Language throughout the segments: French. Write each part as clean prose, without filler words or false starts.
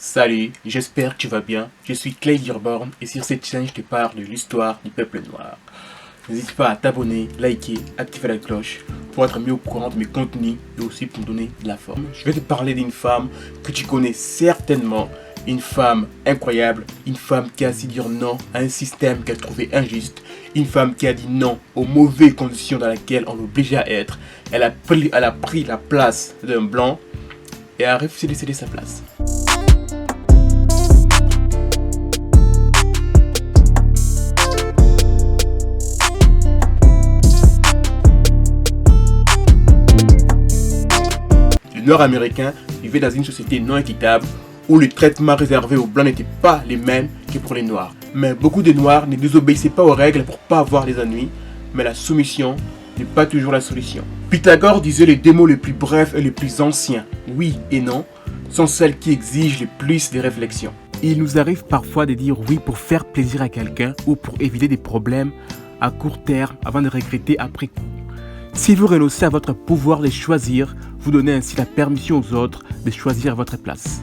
Salut, j'espère que tu vas bien. Je suis Clay Dearborn et sur cette chaîne je te parle de l'histoire du peuple noir. N'hésite pas à t'abonner, liker, activer la cloche pour être mis au courant de mes contenus et aussi pour me donner de la forme. Je vais te parler d'une femme que tu connais certainement, une femme incroyable, une femme qui a su dire non à un système qu'elle trouvait injuste, une femme qui a dit non aux mauvaises conditions dans lesquelles on l'obligeait à être. Elle a pris la place d'un blanc et a refusé de céder sa place. Les Nord-Américains vivaient dans une société non équitable où le traitement réservé aux Blancs n'était pas les mêmes que pour les Noirs. Mais beaucoup de Noirs ne désobéissaient pas aux règles pour pas avoir les ennuis, mais la soumission n'est pas toujours la solution. Pythagore disait les deux mots les plus brefs et les plus anciens, oui et non, sont celles qui exigent le plus de réflexion. Il nous arrive parfois de dire oui pour faire plaisir à quelqu'un ou pour éviter des problèmes à court terme avant de regretter après coup. Si vous renoncez à votre pouvoir de choisir, vous donnez ainsi la permission aux autres de choisir à votre place.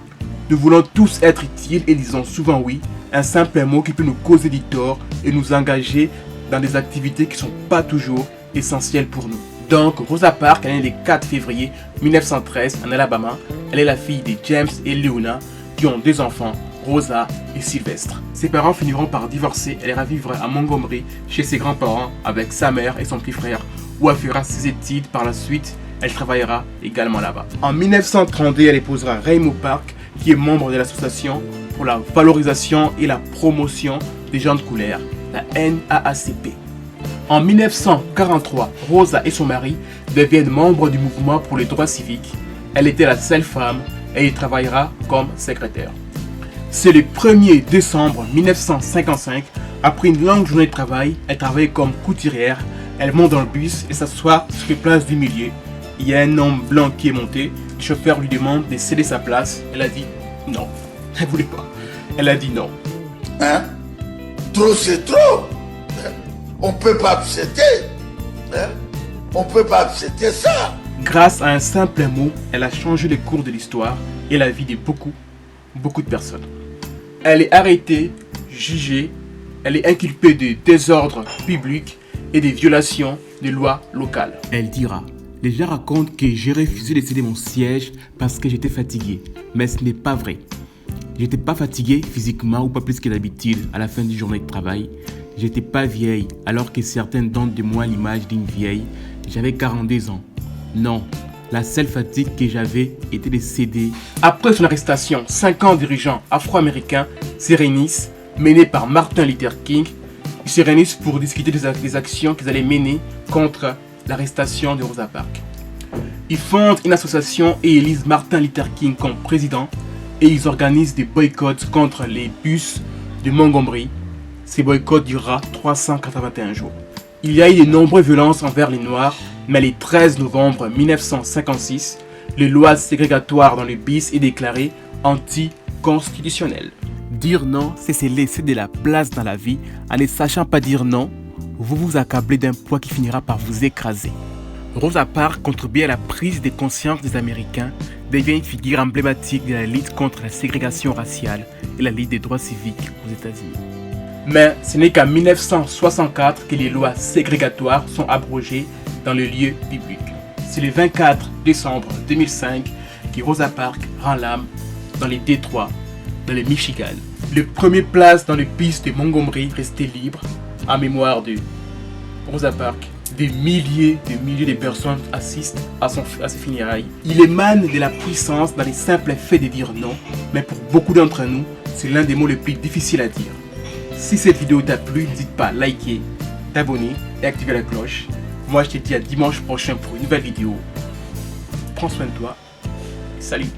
Nous voulons tous être utiles et disons souvent oui, un simple mot qui peut nous causer du tort et nous engager dans des activités qui ne sont pas toujours essentielles pour nous. Donc, Rosa Parks, elle est née le 4 février 1913 en Alabama. Elle est la fille de James et Leona qui ont deux enfants, Rosa et Sylvestre. Ses parents finiront par divorcer. Elle ira vivre à Montgomery chez ses grands-parents avec sa mère et son petit frère, où elle fera ses études. Par la suite, elle travaillera également là-bas. En 1932, elle épousera Raymond Park, qui est membre de l'association pour la valorisation et la promotion des gens de couleur, la NAACP. En 1943, Rosa et son mari deviennent membres du mouvement pour les droits civiques. Elle était la seule femme et y travaillera comme secrétaire. C'est le 1er décembre 1955, après une longue journée de travail, elle travaille comme couturière. Elle monte dans le bus et s'assoit sur la place du milieu. Il y a un homme blanc qui est monté. Le chauffeur lui demande de céder sa place. Elle a dit non. Elle voulait pas. Elle a dit non. Hein? Trop c'est trop. On peut pas accepter. Hein? On peut pas accepter ça. Grâce à un simple mot, elle a changé le cours de l'histoire et la vie de beaucoup de personnes. Elle est arrêtée, jugée. Elle est inculpée de désordre public et des violations des lois locales. Elle dira: les gens racontent que j'ai refusé de céder mon siège parce que j'étais fatigué. Mais ce n'est pas vrai. J'étais pas fatigué physiquement ou pas plus que d'habitude à la fin d'une journée de travail. J'étais pas vieille alors que certains donnent de moi l'image d'une vieille. J'avais 42 ans. Non, la seule fatigue que j'avais était de céder. Après son arrestation, 50 dirigeants afro-américains se réunissent, menés par Martin Luther King. Ils se réunissent pour discuter des actions qu'ils allaient mener contre l'arrestation de Rosa Parks. Ils fondent une association et élisent Martin Luther King comme président et ils organisent des boycotts contre les bus de Montgomery. Ces boycotts durera 381 jours. Il y a eu de nombreuses violences envers les Noirs, mais le 13 novembre 1956, les lois ségrégatoires dans le bus est déclarée anticonstitutionnelle. Dire non, c'est se laisser de la place dans la vie. En ne sachant pas dire non, vous vous accablez d'un poids qui finira par vous écraser. Rosa Parks contribue à la prise de conscience des Américains, devient une figure emblématique de la lutte contre la ségrégation raciale et la lutte des droits civiques aux États-Unis. Mais ce n'est qu'en 1964 que les lois ségrégatoires sont abrogées dans les lieux publics. C'est le 24 décembre 2005 que Rosa Parks rend l'âme dans les Détroits, dans le Michigan. Le premier place dans le bus de Montgomery restait libre en mémoire de Rosa Parks. Des milliers de personnes assistent à ses funérailles. Il émane de la puissance dans les simples faits de dire non, mais pour beaucoup d'entre nous, c'est l'un des mots les plus difficiles à dire. Si cette vidéo t'a plu, n'hésite pas à liker, t'abonner et activer la cloche. Moi je te dis à dimanche prochain pour une nouvelle vidéo. Prends soin de toi. Salut!